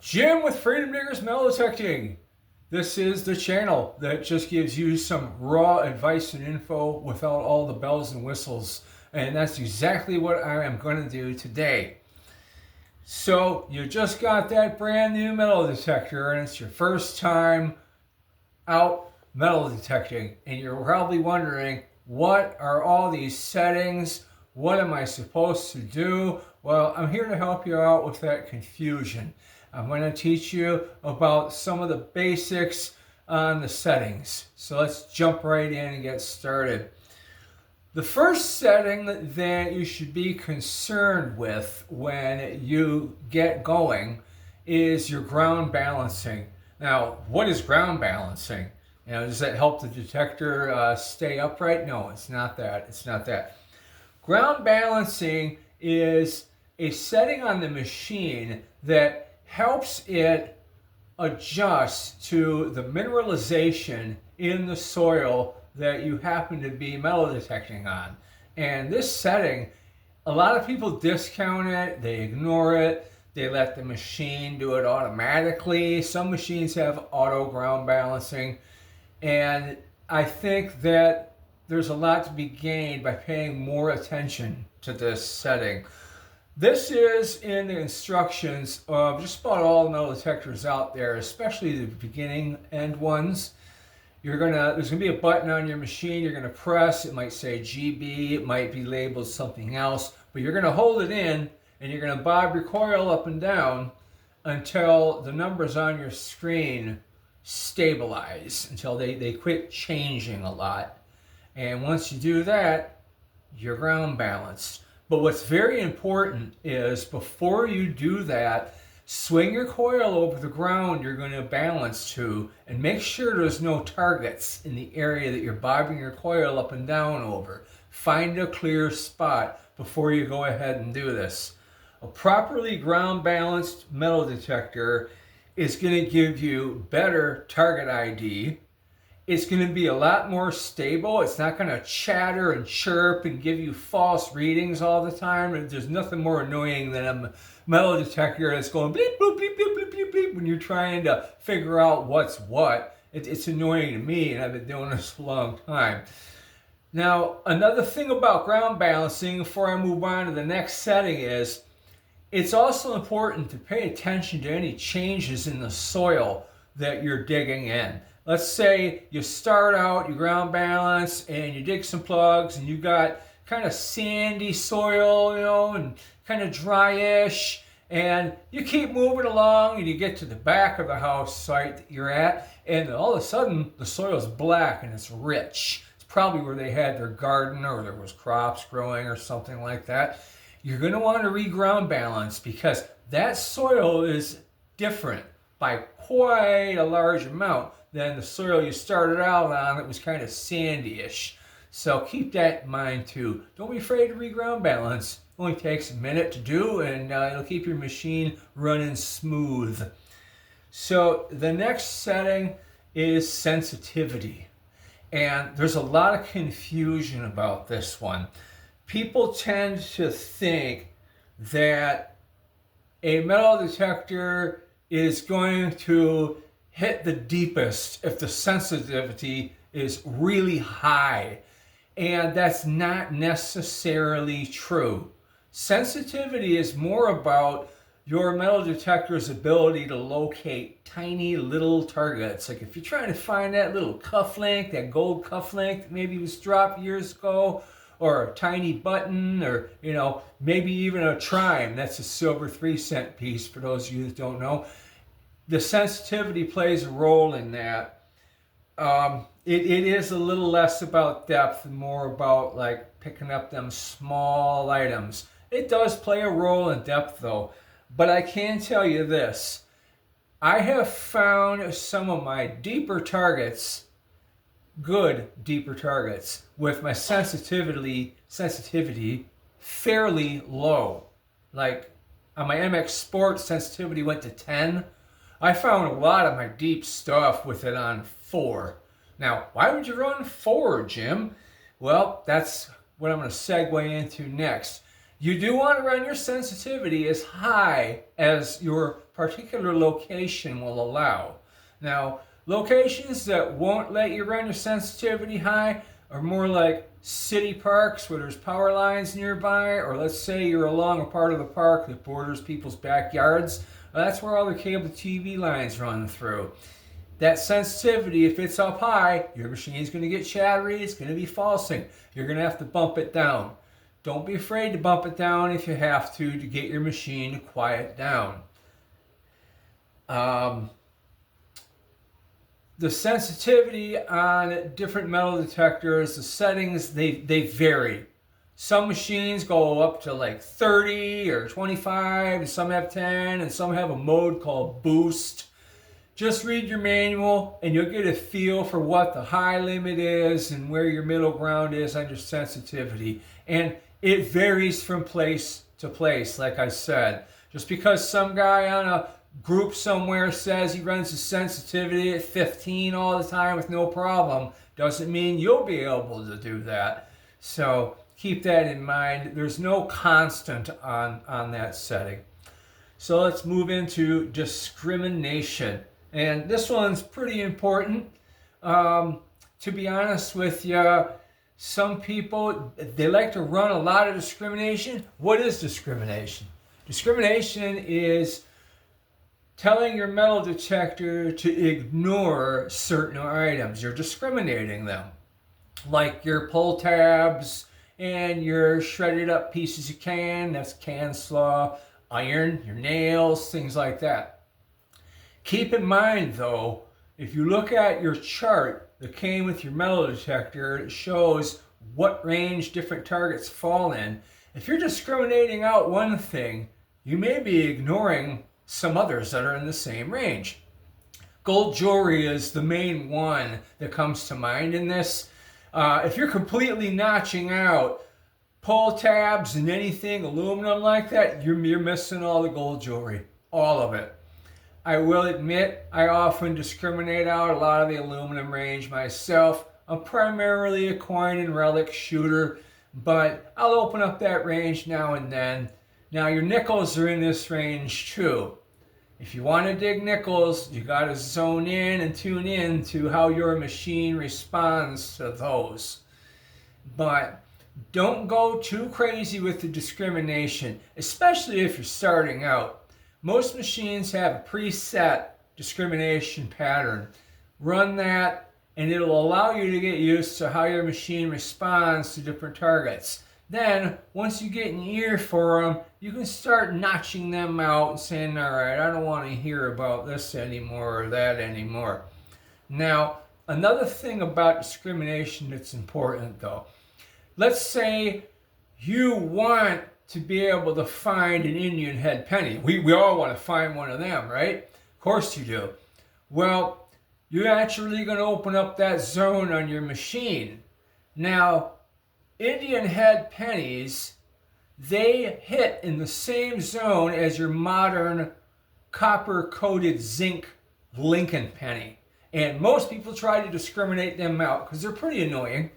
Jim with Freedom Diggers Metal Detecting. This is the channel that just gives you some raw advice and info without all the bells and whistles. And that's exactly what I am going to do today. So you just got that brand new metal detector and it's your first time out metal detecting. And you're probably wondering, what are all these settings? What am I supposed to do? Well, I'm here to help you out with that confusion. I'm going to teach you about some of the basics on the settings. So let's jump right in and get started. The first setting that you should be concerned with when you get going is your ground balancing. Now, what is ground balancing? Does that help the detector stay upright? No, it's not that. It's not that. Ground balancing is a setting on the machine that helps it adjust to the mineralization in the soil that you happen to be metal detecting on. And this setting, a lot of people discount it, they ignore it, they let the machine do it automatically. Some machines have auto ground balancing, and I think that there's a lot to be gained by paying more attention to this setting. This is in the instructions of just about all the metal detectors out there, especially the beginning end ones. There's gonna be a button on your machine you're gonna press. It might say GB, it might be labeled something else, but you're gonna hold it in and you're gonna bob your coil up and down until the numbers on your screen stabilize, until they quit changing a lot. And once you do that, you're ground balanced. But what's very important is before you do that, swing your coil over the ground you're going to balance to and make sure there's no targets in the area that you're bobbing your coil up and down over. Find a clear spot before you go ahead and do this. A properly ground balanced metal detector is going to give you better target ID. It's going to be a lot more stable. It's not going to chatter and chirp and give you false readings all the time. And there's nothing more annoying than a metal detector that's going bleep, bloop, bleep, bleep, bleep, bleep, bleep when you're trying to figure out what's what. It's annoying to me, and I've been doing this a long time. Now, another thing about ground balancing before I move on to the next setting is it's also important to pay attention to any changes in the soil that you're digging in. Let's say you start out, you ground balance, and you dig some plugs, and you got kind of sandy soil, and kind of dryish, and you keep moving along, and you get to the back of the house site that you're at, and all of a sudden, the soil's black and it's rich. It's probably where they had their garden, or there was crops growing, or something like that. You're going to want to re-ground balance because that soil is different by quite a large amount than the soil you started out on that was kind of sandy-ish. So keep that in mind too. Don't be afraid to re-ground balance. It only takes a minute to do, and it'll keep your machine running smooth. So the next setting is sensitivity. And there's a lot of confusion about this one. People tend to think that a metal detector is going to hit the deepest if the sensitivity is really high. And that's not necessarily true. Sensitivity is more about your metal detector's ability to locate tiny little targets. Like if you're trying to find that little cufflink, that gold cufflink that maybe was dropped years ago, or a tiny button, or maybe even a chime. That's a silver 3-cent piece for those of you that don't know. The sensitivity plays a role in that. It is a little less about depth and more about like picking up them small items. It does play a role in depth though, but I can tell you this. I have found some of my deeper targets, good deeper targets, with my sensitivity fairly low. Like on my MX Sport, sensitivity went to 10. I found a lot of my deep stuff with it on 4. Now, why would you run 4, Jim? Well, that's what I'm going to segue into next. You do want to run your sensitivity as high as your particular location will allow. Now, locations that won't let you run your sensitivity high are more like city parks where there's power lines nearby, or let's say you're along a part of the park that borders people's backyards. That's where all the cable TV lines run through. That sensitivity, if it's up high, your machine's going to get chattery, it's going to be falsing. You're going to have to bump it down. Don't be afraid to bump it down if you have to get your machine to quiet down. The sensitivity on different metal detectors, the settings, they vary. Some machines go up to like 30 or 25, and some have 10, and some have a mode called boost. Just read your manual and you'll get a feel for what the high limit is and where your middle ground is on your sensitivity. And it varies from place to place, like I said. Just because some guy on a group somewhere says he runs his sensitivity at 15 all the time with no problem, doesn't mean you'll be able to do that. So keep that in mind. There's no constant on that setting. So let's move into discrimination. And this one's pretty important. To be honest with you, some people, they like to run a lot of discrimination. What is discrimination? Discrimination is telling your metal detector to ignore certain items. You're discriminating them, like your pull tabs and your shredded up pieces of can, that's can slaw, iron, your nails, things like that. Keep in mind though, if you look at your chart that came with your metal detector, it shows what range different targets fall in. If you're discriminating out one thing, you may be ignoring some others that are in the same range. Gold jewelry is the main one that comes to mind in this. If you're completely notching out pull tabs and anything aluminum like that, you're missing all the gold jewelry, all of it. I will admit I often discriminate out a lot of the aluminum range myself. I'm primarily a coin and relic shooter, but I'll open up that range now and then. Now your nickels are in this range too. If you want to dig nickels, you got to zone in and tune in to how your machine responds to those. But don't go too crazy with the discrimination, especially if you're starting out. Most machines have a preset discrimination pattern. Run that and it'll allow you to get used to how your machine responds to different targets. Then, once you get an ear for them, you can start notching them out and saying, all right, I don't want to hear about this anymore or that anymore. Now, another thing about discrimination that's important though. Let's say you want to be able to find an Indian head penny. We all want to find one of them, right? Of course you do. Well, you're actually going to open up that zone on your machine. Now, Indian head pennies, they hit in the same zone as your modern copper-coated zinc Lincoln penny. And most people try to discriminate them out because they're pretty annoying.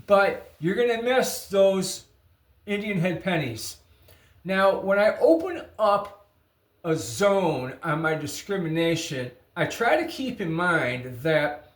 But you're going to miss those Indian head pennies. Now, when I open up a zone on my discrimination, I try to keep in mind that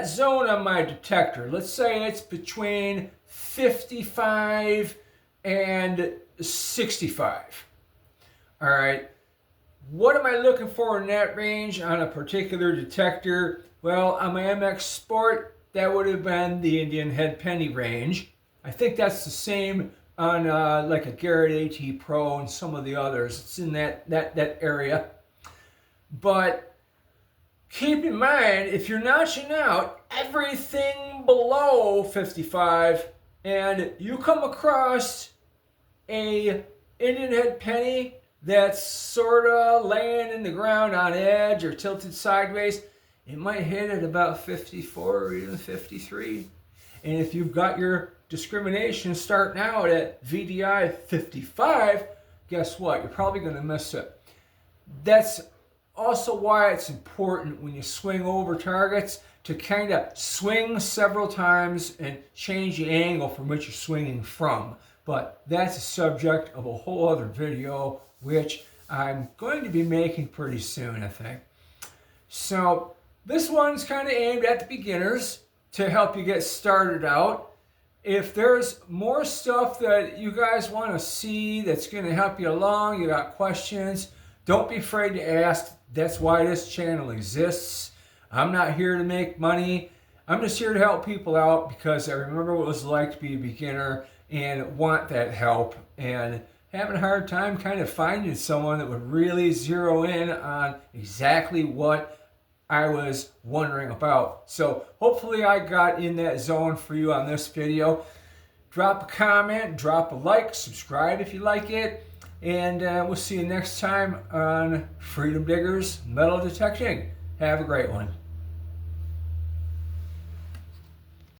zone on my detector, let's say it's between 55 and 65. All right. What am I looking for in that range on a particular detector? Well, on my MX Sport, that would have been the Indian head penny range. I think that's the same on like a Garrett AT Pro and some of the others. It's in that area. But keep in mind, if you're notching out everything below 55 and you come across a Indian head penny that's sort of laying in the ground on edge or tilted sideways, it might hit at about 54 or even 53. And if you've got your discrimination starting out at VDI 55, guess what? You're probably going to miss it. That's also why it's important when you swing over targets to kind of swing several times and change the angle from which you're swinging from. but that's a subject of a whole other video, which I'm going to be making pretty soon, I think. So this one's kind of aimed at the beginners to help you get started out. If there's more stuff that you guys want to see that's going to help you along, you got questions, don't be afraid to ask. That's why this channel exists. I'm not here to make money. I'm just here to help people out because I remember what it was like to be a beginner and want that help and having a hard time kind of finding someone that would really zero in on exactly what I was wondering about. So hopefully I got in that zone for you on this video. Drop a comment, drop a like, subscribe if you like it, and we'll see you next time on Freedom Diggers Metal Detecting. Have a great one.